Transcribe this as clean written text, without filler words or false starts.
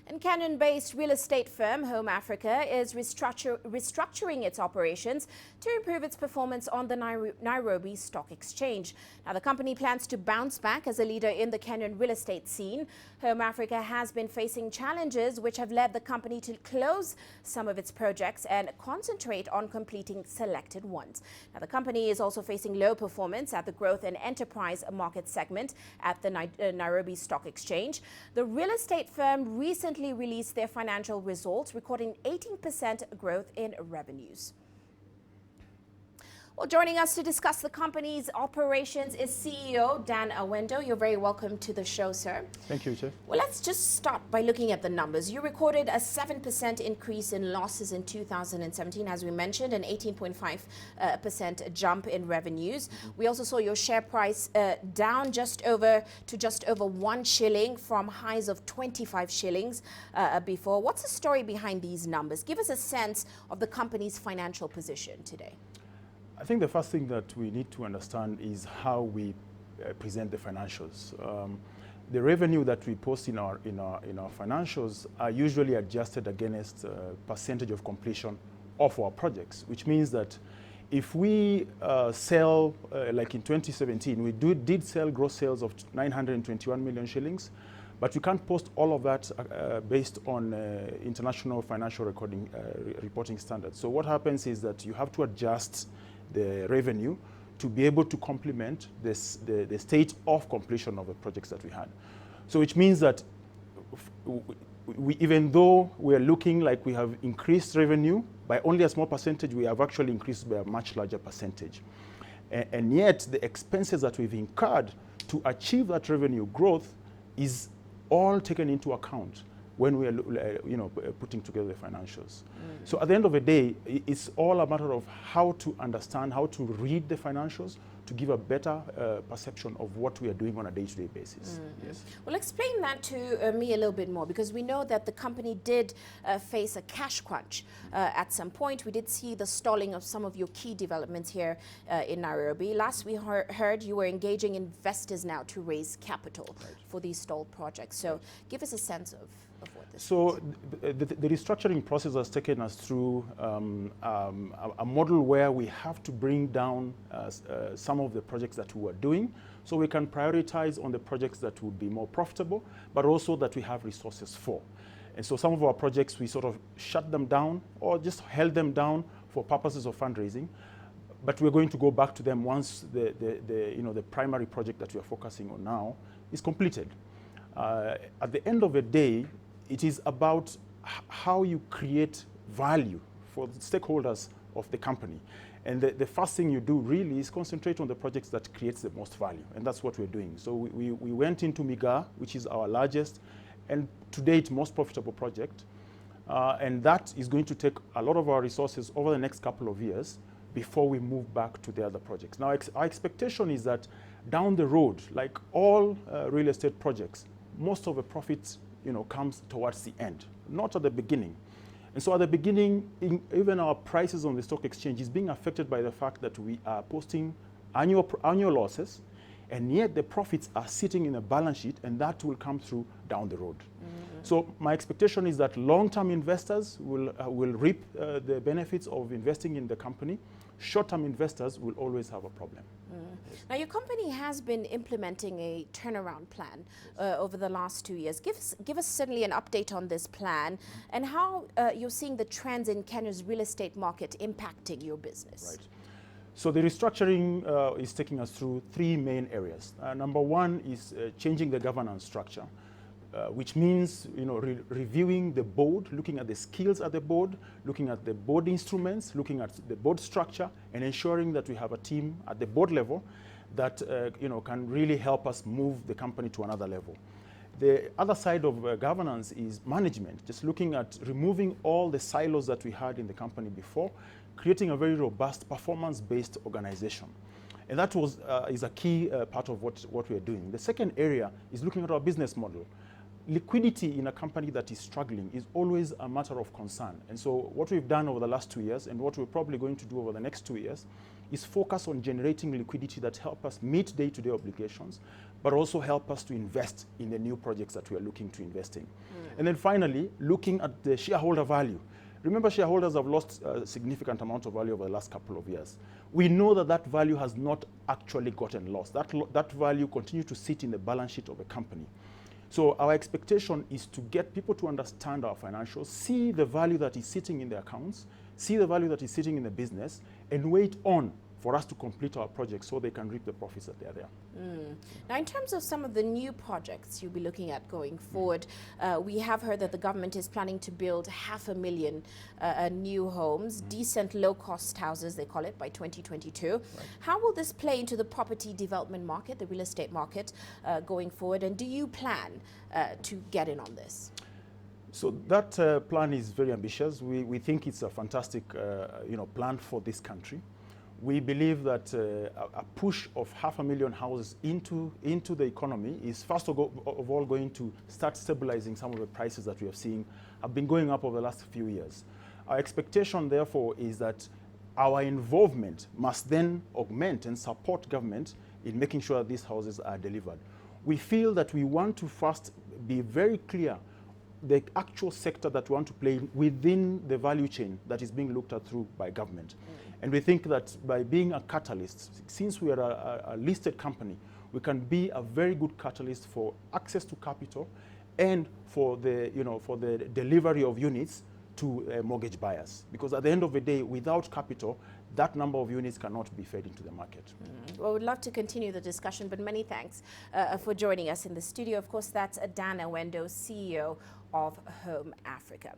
And Kenyan-based real estate firm Home Africa is restructuring its operations to improve its performance on the Nairobi Stalk Exchange. Now, the company plans to bounce back as a leader in the Kenyan real estate scene. Home Africa has been facing challenges which have led the company to close some of its projects and concentrate on completing selected ones. Now, the company is also facing low performance at the growth and enterprise market segment at the Nairobi Stock Exchange. The real estate firm recently released their financial results, recording 18% growth in revenues. Well, joining us to discuss the company's operations is CEO Dan Awendo. You're very welcome to the show, sir. Thank you, Chef. Well, let's just start by looking at the numbers. You recorded a 7% increase in losses in 2017, as we mentioned, an 18.5% jump in revenues. We also saw your share price down just over 1 shilling from highs of 25 shillings before. What's the story behind these numbers? Give us a sense of the company's financial position today. I think the first thing that we need to understand is how we present the financials. The revenue that we post in our financials are usually adjusted against percentage of completion of our projects, which means that if we sell, like in 2017, we did sell gross sales of 921 million shillings, but you can't post all of that based on international financial reporting standards. So what happens is that you have to adjust the revenue to be able to complement the state of completion of the projects that we had. So which means that even though we are looking like we have increased revenue by only a small percentage, we have actually increased by a much larger percentage. And yet the expenses that we've incurred to achieve that revenue growth is all taken into account when we are putting together the financials. So at the end of the day, it's all a matter of how to understand, how to read the financials to give a better perception of what we are doing on a day-to-day basis. Yes. Well, explain that to me a little bit more, because we know that the company did face a cash crunch at some point. We did see the stalling of some of your key developments here in Nairobi. Last we heard you were engaging investors now to raise capital for these stalled projects. So give us a sense of what this is. The restructuring process has taken us through a model where we have to bring down some of the projects that we were doing so we can prioritize on the projects that would be more profitable, but also that we have resources for. And so some of our projects, we sort of shut them down or just held them down for purposes of fundraising. But we're going to go back to them once the primary project that we are focusing on now is completed. At the end of the day, it is about how you create value for the stakeholders of the company. And the first thing you do really is concentrate on the projects that creates the most value. And that's what we're doing. So we went into Migaa, which is our largest and to date most profitable project. And that is going to take a lot of our resources over the next couple of years before we move back to the other projects. Now, our expectation is that down the road, like all real estate projects, most of the profits comes towards the end, not at the beginning. And so at the beginning, even our prices on the stock exchange is being affected by the fact that we are posting annual losses, and yet the profits are sitting in a balance sheet, and that will come through down the road. So my expectation is that long-term investors will reap the benefits of investing in the company. Short-term investors will always have a problem. Now, your company has been implementing a turnaround plan over the last 2 years. Give us certainly an update on this plan and how you're seeing the trends in Kenya's real estate market impacting your business. Right. So the restructuring is taking us through 3 main areas. Number one is changing the governance structure, which means reviewing the board, looking at the skills at the board, looking at the board instruments, looking at the board structure, and ensuring that we have a team at the board level that can really help us move the company to another level. The other side of governance is management, just looking at removing all the silos that we had in the company before, creating a very robust performance-based organization. And that is a key part of what we are doing. The second area is looking at our business model. liquidity in a company that is struggling is always a matter of concern. And so what we've done over the last 2 years and what we're probably going to do over the next 2 years is focus on generating liquidity that help us meet day-to-day obligations, but also help us to invest in the new projects that we are looking to invest in. And then finally, looking at the shareholder value. Remember, shareholders have lost a significant amount of value over the last couple of years. We know that that value has not actually gotten lost. That value continues to sit in the balance sheet of a company. So our expectation is to get people to understand our financials, see the value that is sitting in the accounts, see the value that is sitting in the business, and wait on for us to complete our projects so they can reap the profits that they are there. Now, in terms of some of the new projects you'll be looking at going forward, we have heard that the government is planning to build 500,000 new homes, decent low-cost houses, they call it, by 2022. Right. How will this play into the property development market, the real estate market, going forward? And do you plan to get in on this? So that plan is very ambitious. We think it's a fantastic plan for this country. We believe that a push of 500,000 houses into the economy is first of all going to start stabilizing some of the prices that we have seen have been going up over the last few years. Our expectation, therefore, is that our involvement must then augment and support government in making sure that these houses are delivered. We feel that we want to first be very clear the actual sector that we want to play within the value chain that is being looked at through by government. And we think that by being a catalyst, since we are a listed company, we can be a very good catalyst for access to capital and for the delivery of units to mortgage buyers. Because at the end of the day, without capital, that number of units cannot be fed into the market. Well, we'd love to continue the discussion, but many thanks for joining us in the studio. Of course, that's Dan Awendo, CEO of Home Africa.